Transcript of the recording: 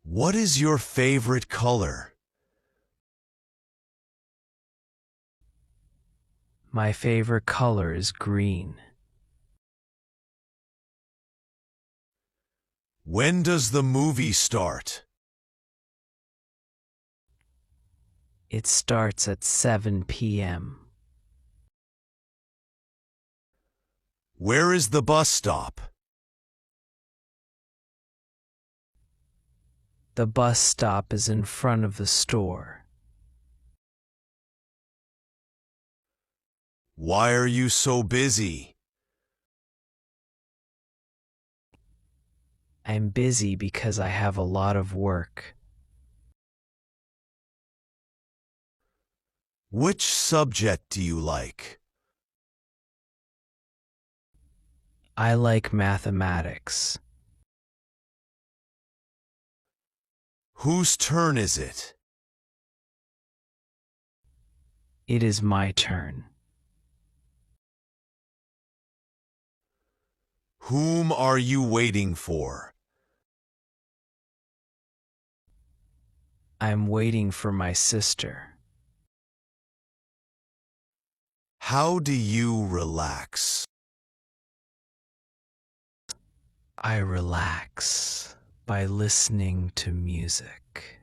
What is your favorite color? My favorite color is green. When does the movie start? It starts at 7 p.m. Where is the bus stop? The bus stop is in front of the store. Why are you so busy? I'm busy because I have a lot of work. Which subject do you like? I like mathematics. Whose turn is it? It is my turn. Whom are you waiting for? I'm waiting for my sister. How do you relax? I relax by listening to music.